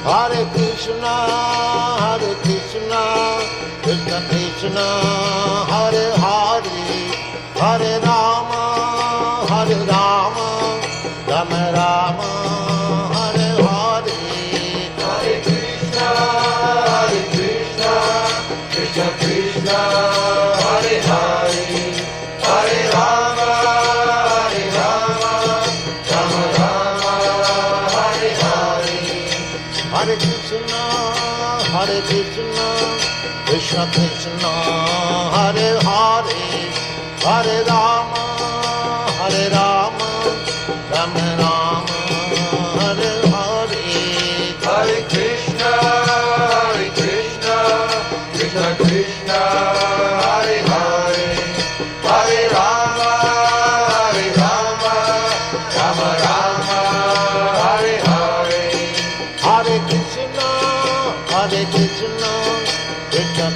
Hare Krishna, Krishna Krishna, Hare Hare, Hare Rama, Rama Rama, Hare Hare. Hare Krishna, Krishna Krishna, Hare Hare, Hare Rama, Rama Rama, Hare Hare. Hare Krishna, Krishna Krishna, Hare Hare, Hare Rama, Rama Rama, Hare Hare. Hare Krishna, Krishna Krishna, Hare Hare, Hare Rama, Rama Rama, Hare Hare. Hare Krishna, Krishna